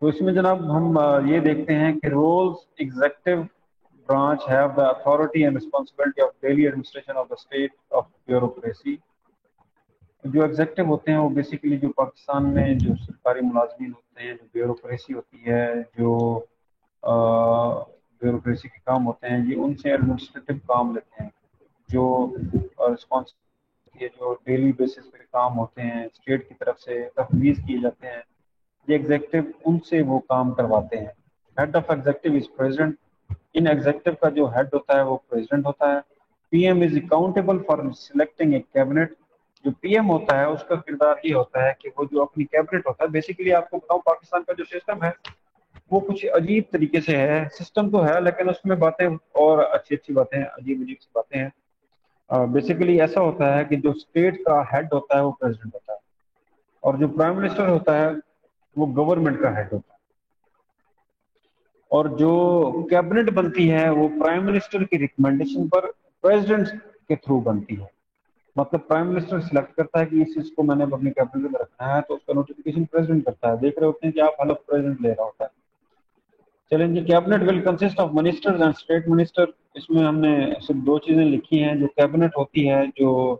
تو اس میں جناب ہم یہ دیکھتے ہیں کہ rules executive branch have the authority and responsibility of daily administration of the state of bureaucracy. جو ایگزیکٹو ہوتے ہیں وہ بیسیکلی جو پاکستان میں جو سرکاری ملازمین ہوتے ہیں، جو بیوروکریسی ہوتی ہے، جو بیوروکریسی کے کام ہوتے ہیں، یہ ان سے ایڈمنسٹریٹو کام لیتے ہیں. جو رسپانسبلٹی جو ڈیلی بیسس پہ کام ہوتے ہیں اسٹیٹ کی طرف سے تفویض کیے جاتے ہیں، یہ ایگزیکٹو ان سے وہ کام کرواتے ہیں. Head of executive is president. ان ایگزیکٹو کا جو ہیڈ ہوتا ہے وہ پریزیڈنٹ ہوتا ہے. P M is accountable for selecting a cabinet. جو پی ایم ہوتا ہے اس کا کردار یہ ہوتا ہے کہ وہ جو اپنی کیبنٹ ہوتا ہے، بیسیکلی آپ کو بتاؤں پاکستان کا جو سسٹم ہے وہ کچھ عجیب طریقے سے ہے. سسٹم تو ہے لیکن اس میں باتیں اور اچھی باتیں، عجیب سی باتیں ہیں. بیسیکلی ایسا ہوتا ہے کہ جو اسٹیٹ کا ہیڈ ہوتا ہے وہ پریزیڈنٹ ہوتا ہے، اور جو پرائم منسٹر ہوتا ہے وہ گورنمنٹ کا ہیڈ ہوتا ہے. اور جو کیبنٹ بنتی ہے وہ پرائم منسٹر کی ریکمنڈیشن پر پریزیڈنٹ کے تھرو بنتی ہے. مطلب پرائم منسٹر سلیکٹ کرتا ہے کہ اس چیز کو میں نے اپنی کیبنٹ میں رکھنا ہے، تو اس کا نوٹیفکیشن پریزیڈنٹ کرتا ہے. دیکھ رہے ہوتے ہیں کہ آپ حلف پریزیڈنٹ لے رہا ہوتا ہے. چلیں جی. Cabinet will consist of ministers and state minister. اس میں ہم نے صرف دو چیزیں لکھی ہیں. جو کیبنٹ ہوتی ہے جو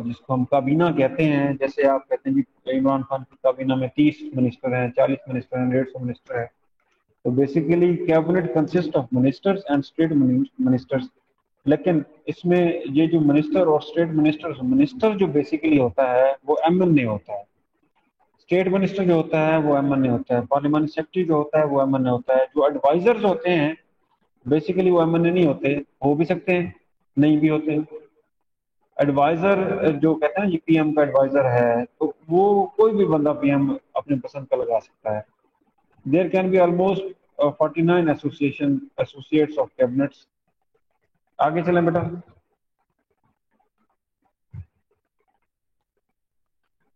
جس کو ہم کابینہ کہتے ہیں، جیسے آپ کہتے ہیں جی عمران خان کی کابینہ میں 30 منسٹر ہیں، 40 منسٹر ہیں، 150 منسٹر ہیں. تو basically cabinet consist of ministers and state ministers. لیکن اس میں یہ جو منسٹر اور اسٹیٹ منسٹر جو بیسیکلی ہوتا ہے وہ ایم این اے ہوتا ہے. اسٹیٹ منسٹر جو ہوتا ہے وہ ایم این اے ہوتا ہے. پارلیمانی سیکرٹری جو ہوتا ہے وہ ایم این اے ہوتا ہے. جو ایڈوائزرز ہوتے ہیں بیسیکلی وہ ایم این اے نہیں ہوتے، ہو بھی سکتے ہیں نہیں بھی ہوتے. ایڈوائزر جو کہتے ہیں یہ پی ایم کا ایڈوائزر ہے، تو وہ کوئی بھی بندہ پی ایم اپنے پسند کا لگا سکتا ہے. There can be almost 49 associates of cabinets. آگے چلیں بیٹا.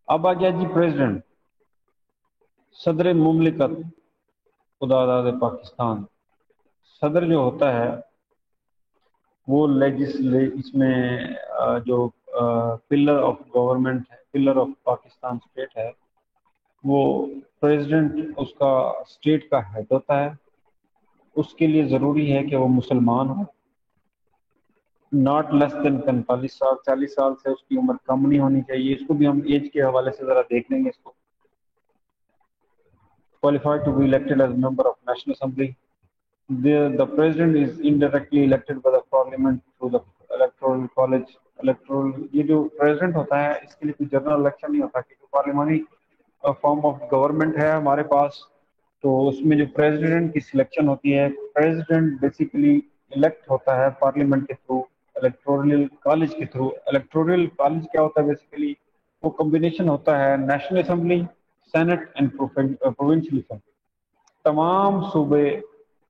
اب آ گیا جی پریزیڈنٹ، صدر مملکت خدا داد پاکستان. صدر جو ہوتا ہے وہ اس میں جو پلر آف گورنمنٹ ہے، پلر آف پاکستان اسٹیٹ ہے، وہ پریزیڈنٹ اس کا اسٹیٹ کا ہیڈ ہوتا ہے. اس کے لیے ضروری ہے کہ وہ مسلمان ہو، ناٹ لیس دین 45 سال، 40 سال سے اس کی عمر کم نہیں ہونی چاہیے. اس کو بھی ہم ایج کے حوالے سے ذرا دیکھ لیں گے. اس کو qualified to be elected as member of National Assembly. The president is indirectly elected by the parliament through the electoral college. یہ جو president ہوتا ہے اس کے لیے کوئی جنرل الیکشن نہیں ہوتا، کیونکہ پارلیمانی فارم آف گورنمنٹ ہے ہمارے پاس. تو اس میں جو پریزیڈنٹ کی سلیکشن ہوتی ہے، پریزیڈنٹ بیسیکلی الیکٹ ہوتا ہے پارلیمنٹ کے تھرو، الیکٹورل کالج کے تھرو. الیکٹورل کالج کیا ہوتا ہے؟ بیسیکلی وہ کمبینیشن ہوتا ہے national assembly, senate and provincial assembly. تمام صوبے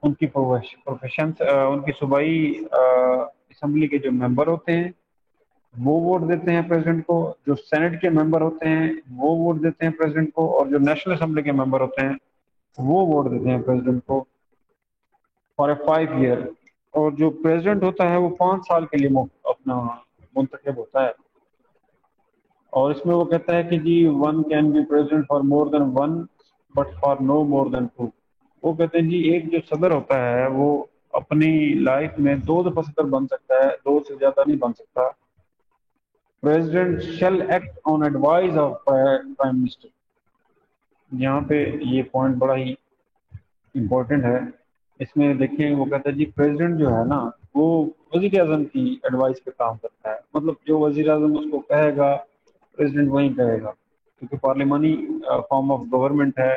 ان کی ان کی صوبائی اسمبلی کے جو ممبر ہوتے ہیں وہ ووٹ دیتے ہیں پریزیڈنٹ کو، جو سینٹ کے ممبر ہوتے ہیں وہ ووٹ دیتے ہیں پریزیڈنٹ کو، اور جو نیشنل اسمبلی کے ممبر ہوتے ہیں وہ ووٹ دیتے ہیں پریزیڈنٹ کو فار اے 5 ایئر. اور جو پریزیڈنٹ ہوتا ہے وہ 5 سال کے لیے اپنا منتخب ہوتا ہے. اور اس میں وہ کہتا ہے کہ جی one can be president for more than one but for no more than 2. وہ کہتے ہیں جی ایک جو صدر ہوتا ہے وہ اپنی لائف میں 2 دفعہ صدر بن سکتا ہے، 2 سے زیادہ نہیں بن سکتا. President shall act on advice of prime minister. یہاں پہ یہ پوائنٹ بڑا ہی امپورٹنٹ ہے. اس میں دیکھیں وہ کہتا ہے جی پریزیڈنٹ جو ہے نا وہ وزیر اعظم کی ایڈوائس پہ کام کرتا ہے. مطلب جو وزیر اعظم اس کو کہے گا پریزیڈنٹ وہی کہے گا، کیونکہ پارلیمانی فارم آف گورنمنٹ ہے،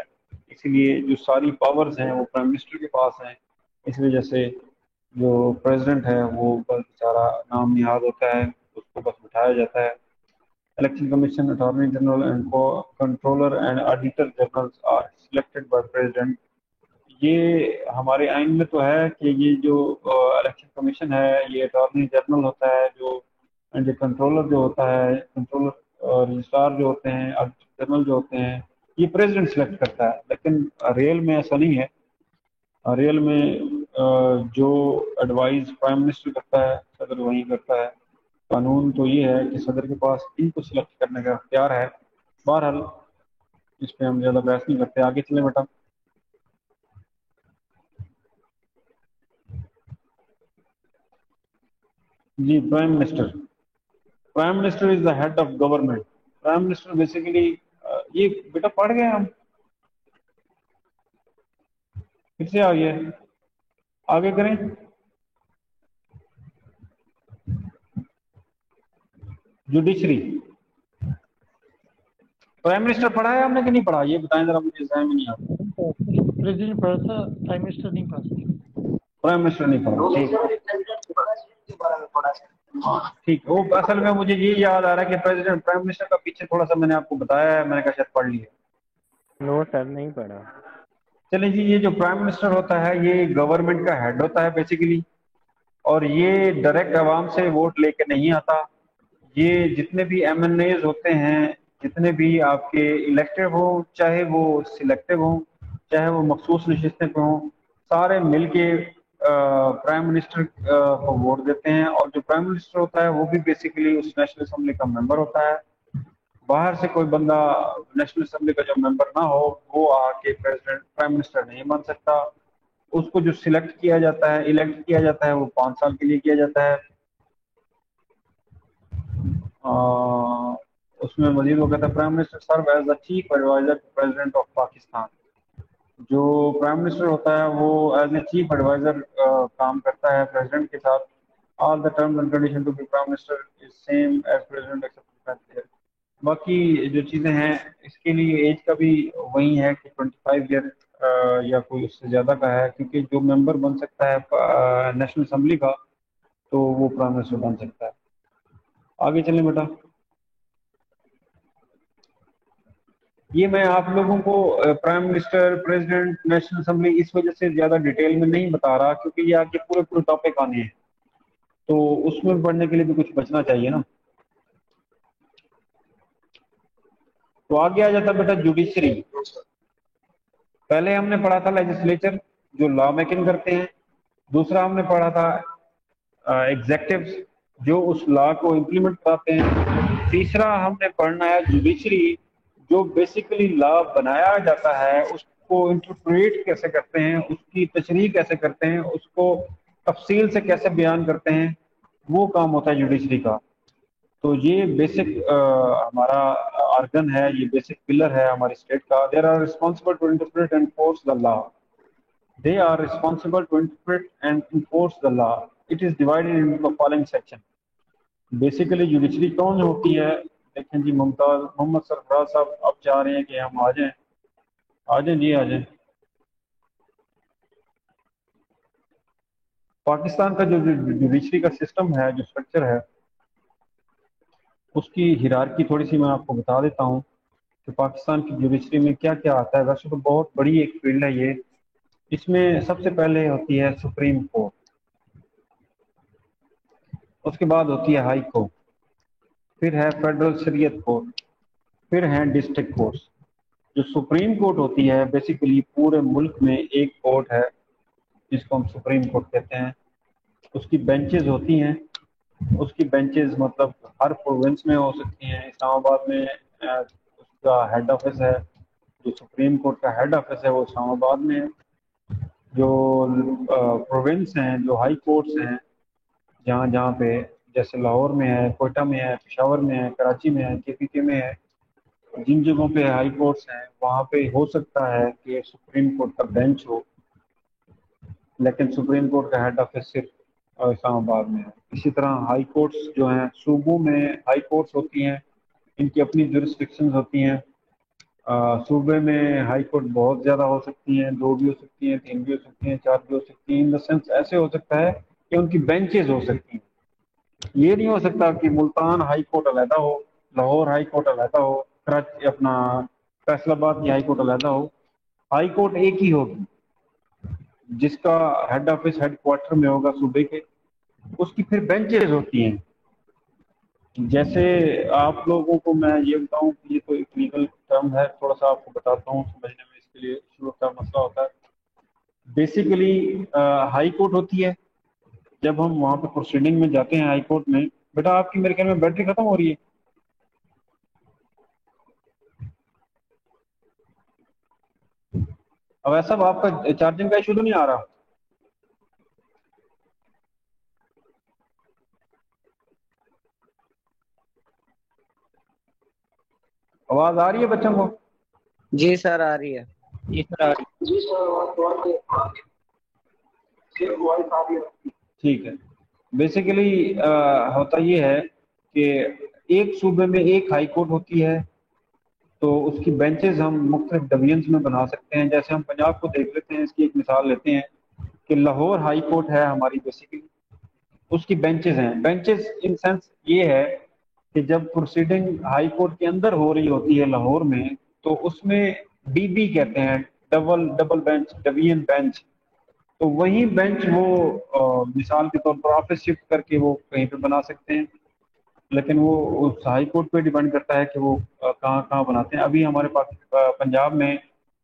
اسی لیے جو ساری پاورز ہیں وہ پرائم منسٹر کے پاس ہیں. اس وجہ سے جو پریزیڈنٹ ہے وہ بس بیچارہ نام نہاد ہوتا ہے، اس کو بس بٹھایا جاتا ہے. Election commission, attorney general and controller and auditor general are selected by president. یہ ہمارے آئین میں تو ہے کہ یہ جو الیکشن کمیشن ہے یہ اٹارنی جنرل ہوتا ہے، جو کنٹرولر جو ہوتا ہے، کنٹرولر رجسٹرار جو ہوتے ہیں، آڈیٹر جنرل جو ہوتے ہیں، یہ پریزیڈنٹ سلیکٹ کرتا ہے. لیکن ریئل میں ایسا نہیں ہے. ریئل میں جو ایڈوائز پرائم منسٹر کرتا ہے صدر وہی کرتا ہے. قانون تو یہ ہے کہ صدر کے پاس ان کو سلیکٹ کرنے کا اختیار ہے. بہرحال اس پہ ہم زیادہ بحث نہیں کرتے، آگے چلیں بیٹا. جی prime minister. Prime minister is the head of government. Prime minister basically یہ بیٹا پڑھ گئے ہم، پھر سے آ گیا، آگے کریں. جوڈیشری. پرائم منسٹر پڑھا ہے ہم نے کہ نہیں پڑھا؟ یہ بتائیں ذرا، مجھے ذہن میں نہیں آتا. پریزیڈنٹ پڑھا تھا، پرائم منسٹر نہیں پڑھا تھا. پرائم منسٹر نہیں پڑھا. ٹھیک. وہ اصل میں مجھے یہ یاد آ رہا ہے کہ پریزیڈنٹ پرائم منسٹر کا پیچھے تھوڑا سا میں نے آپ کو بتایا ہے، میں نے کہا شاید پڑھ لیا. نو سر نہیں پڑھا. چلیں جی. یہ جو پرائم منسٹر ہوتا ہے یہ گورنمنٹ کا ہیڈ ہوتا ہے بیسیکلی، اور یہ ڈائریکٹ عوام سے ووٹ لے کے نہیں آتا. یہ جتنے بھی ایم این ایز ہوتے ہیں، جتنے بھی آپ کے الیکٹڈ ہوں، چاہے وہ سلیکٹو ہوں، چاہے وہ مخصوص نشستیں پہ ہوں، سارے مل کے پرائم منسٹر کو ووٹ دیتے ہیں. اور جو پرائم منسٹر ہوتا ہے وہ بھی بیسیکلی اس نیشنل اسمبلی کا ممبر ہوتا ہے. باہر سے کوئی بندہ نیشنل اسمبلی کا جو ممبر نہ ہو وہ آ کے پرائم منسٹر نہیں بن سکتا. اس کو جو سلیکٹ کیا جاتا ہے، الیکٹ کیا جاتا ہے، وہ 5 سال کے لیے کیا جاتا ہے. اس میں مزید وہ کہتا ہے prime minister serve as the chief advisor to president of Pakistan. جو پرائم منسٹر ہوتا ہے وہ ایز اے چیف ایڈوائزر کام کرتا ہے پریزیڈنٹ کے ساتھ. All the terms and condition to be prime minister is same as president except. باقی جو چیزیں ہیں اس کے لیے ایج کا بھی وہی ہے کہ 25 ایئر یا کوئی اس سے زیادہ کا ہے، کیونکہ جو ممبر بن سکتا ہے نیشنل اسمبلی کا تو وہ پرائم منسٹر بن سکتا ہے. آگے چلیں بیٹا. یہ میں آپ لوگوں کو prime minister, president, national assembly اس وجہ سے زیادہ ڈیٹیل میں نہیں بتا رہا کیونکہ یہ آپ کے پورے ٹاپک آنے ہیں، تو اس میں پڑھنے کے لیے بھی کچھ بچنا چاہیے نا. تو آگے آ جاتا بیٹا جوڈیشری. پہلے ہم نے پڑھا تھا لیجسلیچر جو لا میکنگ کرتے ہیں, دوسرا ہم نے پڑھا تھا ایگزیکٹوز جو اس لا کو امپلیمنٹ کراتے ہیں, تیسرا ہم نے پڑھنا ہے جوڈیشری جو بیسیکلی لا بنایا جاتا ہے اس کو انٹرپریٹ کیسے کرتے ہیں, اس کی تشریح کیسے کرتے ہیں, اس کو تفصیل سے کیسے بیان کرتے ہیں, وہ کام ہوتا ہے جوڈیشری کا. تو یہ بیسک ہمارا آرگن ہے, یہ بیسک پلر ہے ہماری اسٹیٹ کا. There are responsible to interpret and enforce the law. They are responsible to interpret and enforce the law. It is divided into the following section. Basically judiciary کون ہوتی ہے؟ دیکھیں جی ممتاز محمد سرفراز صاحب آپ چاہ رہے ہیں کہ ہم آ جائیں جی آ جائیں. پاکستان کا جو جوڈیشری کا سسٹم ہے, جو اسٹرکچر ہے, اس کی ہیرارکی تھوڑی سی میں آپ کو بتا دیتا ہوں کہ پاکستان کی جوڈیشری میں کیا کیا آتا ہے. ویسے تو بہت بڑی ایک فیلڈ ہے یہ. اس میں سب سے پہلے ہوتی ہے سپریم کورٹ, اس کے بعد ہوتی ہے ہائی کورٹ, پھر ہے فیڈرل شریعت کورٹ, پھر ہیں ڈسٹرکٹ کورٹس. جو سپریم کورٹ ہوتی ہے بیسیکلی پورے ملک میں ایک کورٹ ہے جس کو ہم سپریم کورٹ کہتے ہیں. اس کی بینچز ہوتی ہیں, اس کی بینچز مطلب ہر پروونس میں ہو سکتی ہیں. اسلام آباد میں اس کا ہیڈ آفس ہے, جو سپریم کورٹ کا ہیڈ آفس ہے وہ اسلام آباد میں ہے. جو پروونس ہیں, جو ہائی کورٹس ہیں جہاں جہاں پہ, جیسے لاہور میں ہے, کوئٹہ میں ہے, پشاور میں ہے, کراچی میں ہے, KPK میں ہے, جن جگہوں پہ ہائی کورٹس ہیں وہاں پہ ہو سکتا ہے کہ سپریم کورٹ کا بینچ ہو, لیکن سپریم کورٹ کا ہیڈ آفس صرف اسلام آباد میں ہے. اسی طرح ہائی کورٹس جو ہیں صوبوں میں ہائی کورٹس ہوتی ہیں, ان کی اپنی جورسڈکشنز ہوتی ہیں. صوبے میں ہائی کورٹ بہت زیادہ ہو سکتی ہیں, 2 بھی ہو سکتی ہیں, 3 بھی ہو سکتی ہیں, 4 بھی ہو سکتی ہیں. ان دا سینس ایسے ہو سکتا ہے کہ ان کی بینچز ہو سکتی ہیں. یہ نہیں ہو سکتا کہ ملتان ہائی کورٹ علیحدہ ہو, لاہور ہائی کورٹ علیحدہ ہو, کراچی اپنا فیصل آباد کی ہائی کورٹ علیحدہ ہو. ہائی کورٹ ایک ہی ہوگی جس کا ہیڈ آفس ہیڈ کوارٹر میں ہوگا صوبے کے. اس کی پھر بینچز ہوتی ہیں. جیسے آپ لوگوں کو میں یہ بتاؤں کہ یہ تو ایک لیگل ٹرم ہے, تھوڑا سا آپ کو بتاتا ہوں سمجھنے میں, اس کے لیے شروع کا مسئلہ ہوتا ہے. بیسیکلی ہائی کورٹ ہوتی ہے, جب ہم وہاں پہ پروسیڈنگ میں جاتے ہیں ہائی کورٹ میں. بیٹا آپ کی میرے خیال میں بیٹری ختم ہو رہی ہے. اب ایسا آپ کا چارجنگ کا ایشو تو نہیں آ رہا؟ آواز آ رہی ہے بچوں کو؟ جی سر آ رہی ہے. جی سر آ رہی ہے. ٹھیک ہے. بیسیکلی ہوتا یہ ہے کہ ایک صوبے میں ایک ہائی کورٹ ہوتی ہے, تو اس کی بینچز ہم مختلف ڈویژنز میں بنا سکتے ہیں. جیسے ہم پنجاب کو دیکھ لیتے ہیں, اس کی ایک مثال لیتے ہیں کہ لاہور ہائی کورٹ ہے ہماری. بیسیکلی اس کی بینچز ہیں. بینچز ان سینس یہ ہے کہ جب پروسیڈنگ ہائی کورٹ کے اندر ہو رہی ہوتی ہے لاہور میں, تو اس میں DB کہتے ہیں, ڈبل بینچ, ڈویژن بینچ. تو وہی بینچ وہ مثال کے طور پر آفس شفٹ کر کے وہ کہیں پہ بنا سکتے ہیں, لیکن وہ اس ہائی کورٹ پہ ڈیپینڈ کرتا ہے کہ وہ کہاں کہاں بناتے ہیں. ابھی ہمارے پاس پنجاب میں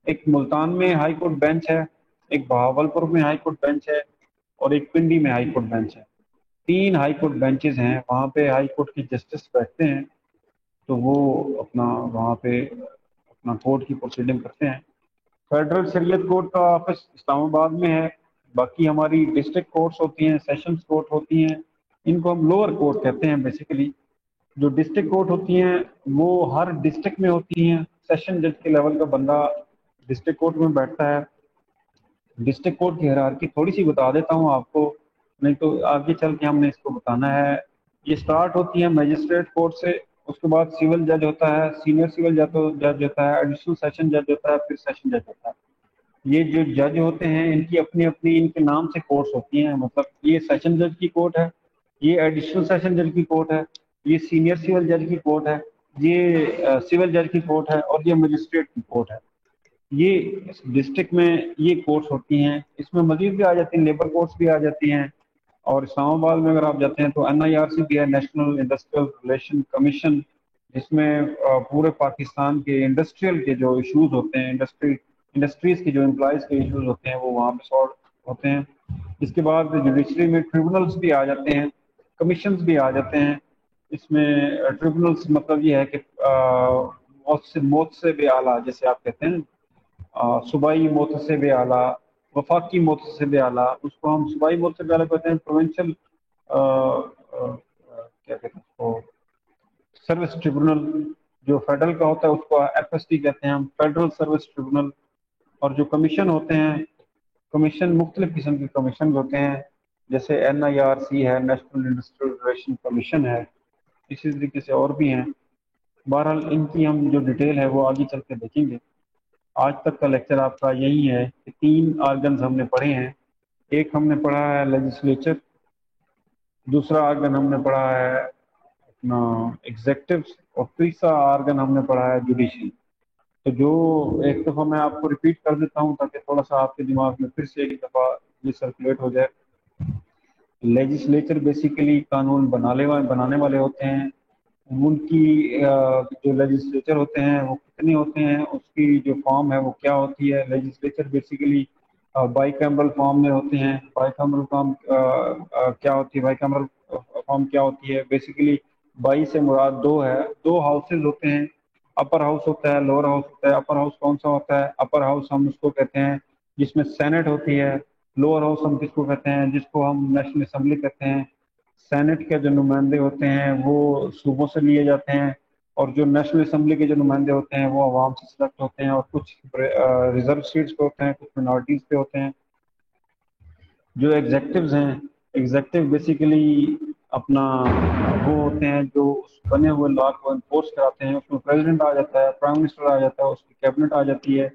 ایک ملتان میں ہائی کورٹ بینچ ہے, ایک بہاول پور میں ہائی کورٹ بینچ ہے, اور ایک پنڈی میں ہائی کورٹ بینچ ہے. 3 ہائی کورٹ بینچز ہیں. وہاں پہ ہائی کورٹ کے جسٹس بیٹھتے ہیں, تو وہ اپنا وہاں پہ اپنا کورٹ کی پروسیڈنگ کرتے ہیں. فیڈرل شریعت کورٹ کا آفس اسلام آباد میں ہے. باقی ہماری ڈسٹرکٹ کورٹس ہوتی ہیں, سیشنز کورٹ ہوتی ہیں, ان کو ہم لوور کورٹ کہتے ہیں. بیسیکلی جو ڈسٹرکٹ کورٹ ہوتی ہیں وہ ہر ڈسٹرکٹ میں ہوتی ہیں. سیشن جج کے لیول کا بندہ ڈسٹرکٹ کورٹ میں بیٹھتا ہے. ڈسٹرکٹ کورٹ کی ہیرارکی تھوڑی سی بتا دیتا ہوں آپ کو, نہیں تو آگے چل کے ہم نے اس کو بتانا ہے. یہ سٹارٹ ہوتی ہے میجسٹریٹ کورٹ سے, اس کے بعد سول جج ہوتا ہے, سینئر سول جج ہوتا ہے, ایڈیشنل سیشن جج ہوتا ہے, پھر سیشن جج ہوتا ہے. یہ جو جج ہوتے ہیں ان کی اپنی اپنی ان کے نام سے کورٹس ہوتی ہیں. مطلب یہ سیشن جج کی کورٹ ہے, یہ ایڈیشنل سیشن جج کی کورٹ ہے, یہ سینئر سول جج کی کورٹ ہے, یہ سول جج کی کورٹ ہے, اور یہ مجسٹریٹ کی کورٹ ہے. یہ ڈسٹرکٹ میں یہ کورٹس ہوتی ہیں. اس میں مزید بھی آ جاتی ہیں, لیبر کورٹس بھی آ جاتی ہیں. اور اسلام آباد میں اگر آپ جاتے ہیں تو NIRC بھی ہے, نیشنل انڈسٹریل ریلیشن کمیشن, جس میں پورے پاکستان کے انڈسٹریل کے جو ایشوز ہوتے ہیں، انڈسٹریز کے جو امپلائز کے ایشوز ہوتے ہیں وہ وہاں پہ سالو ہوتے ہیں۔ اس کے بعد جوڈیشری میں ٹریبونلز بھی آ جاتے ہیں، کمیشنز بھی آ جاتے ہیں۔ اس میں ٹریبونلز مطلب یہ ہے کہ موت سے بھی اعلیٰ، جیسے آپ کہتے ہیں صوبائی موت سے بھی اعلیٰ، وفاقی موت سے بھی اعلیٰ، اس کو ہم صوبائی موت سے بھی اعلیٰ کہتے ہیں۔ پروونشل کیا کہتے ہیں اس کو، سروس ٹریبونل جو فیڈرل کا ہوتا ہے اس کو ایف ایس ٹی کہتے ہیں ہم، فیڈرل سروس ٹریبونل۔ اور جو کمیشن ہوتے ہیں، کمیشن مختلف قسم کے کمیشن ہوتے ہیں، جیسے NIRC ہے، نیشنل انڈسٹریل ریلیشن کمیشن ہے، اسی طریقے سے اور بھی ہیں۔ بہرحال ان کی ہم جو ڈیٹیل ہے وہ آگے چل کے دیکھیں گے۔ آج تک کا لیکچر آپ کا یہی ہے کہ 3 آرگنز ہم نے پڑھے ہیں۔ ایک ہم نے پڑھا ہے لیجسلیچر، دوسرا آرگن ہم نے پڑھا ہے اپنا ایگزیکٹوز، اور تیسرا آرگن ہم نے پڑھا ہے جوڈیشری۔ تو جو ایک دفعہ میں آپ کو ریپیٹ کر دیتا ہوں تاکہ تھوڑا سا آپ کے دماغ میں پھر سے ایک دفعہ یہ سرکولیٹ ہو جائے۔ لیجسلیچر بیسیکلی قانون بنانے والے ہوتے ہیں۔ ان کی جو لیجسلیچر ہوتے ہیں وہ کتنے ہوتے ہیں، اس کی جو فارم ہے وہ کیا ہوتی ہے۔ Legislature basically by cameral form میں ہوتے ہیں۔ بائی کیمرل فارم کیا ہوتی ہے، بائی کیمرل فارم کیا ہوتی ہے، بیسیکلی بائی سے مراد 2 ہے، 2 ہاؤسز ہوتے ہیں، اپر ہاؤس ہوتا ہے، لوور ہاؤس ہوتا ہے۔ اپر ہاؤس کون سا ہوتا ہے؟ اپر ہاؤس ہم اس کو کہتے ہیں جس میں سینٹ ہوتی ہے۔ لوور ہاؤس ہم کس کو کہتے ہیں؟ جس کو ہم نیشنل اسمبلی کہتے ہیں۔ سینٹ کے جو نمائندے ہوتے ہیں وہ صوبوں سے لیے جاتے ہیں، اور جو نیشنل اسمبلی کے جو نمائندے ہوتے ہیں وہ عوام سے سلیکٹ ہوتے ہیں، اور کچھ ریزرو سیٹس پہ ہوتے ہیں، کچھ منارٹیز پہ ہوتے ہیں۔ جو ایگزیکٹوز ہیں، ایگزیکٹو بیسیکلی اپنا وہ ہوتے ہیں جو بنے ہوئے لا کو انفورس کراتے ہیں۔ اس میں پریزیڈنٹ آ جاتا ہے، پرائم منسٹر آ جاتا ہے، اس کی کیبنٹ آ جاتی ہے۔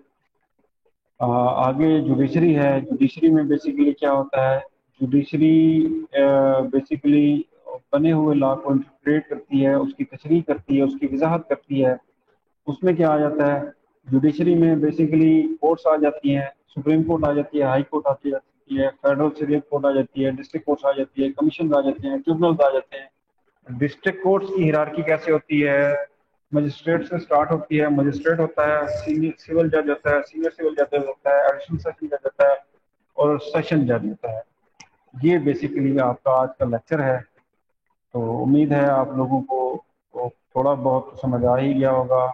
آگے جوڈیشری ہے۔ جوڈیشری میں بیسیکلی کیا ہوتا ہے، جوڈیشری بیسیکلی بنے ہوئے لا کو انٹرپریٹ کرتی ہے، اس کی تشریح کرتی ہے، اس کی وضاحت کرتی ہے۔ اس میں کیا آ جاتا ہے، جوڈیشری میں بیسیکلی کورٹس آ جاتی ہیں، سپریم کورٹ آ جاتی ہے، ہائی کورٹ آتی ہے، فیڈرل سریت کورٹ آ جاتی ہے، ڈسٹرکٹ کورٹس آ جاتی ہے، کمیشنز آ جاتے ہیں، ٹریبونلز آ جاتے ہیں۔ ڈسٹرکٹ کورٹس کی ہیرارکی کیسے ہوتی ہے، مجسٹریٹ سے سٹارٹ ہوتی ہے۔ مجسٹریٹ ہوتا ہے، سینئر سول جج ہوتا ہے، سینئر سول جج ہوتا ہے، ایڈیشنل سیشن جج ہوتا ہے، اور سیشن جج ہوتا ہے۔ یہ بیسیکلی آپ کا آج کا لیکچر ہے۔ تو امید ہے آپ لوگوں کو تھوڑا بہت سمجھ آ ہی گیا ہوگا۔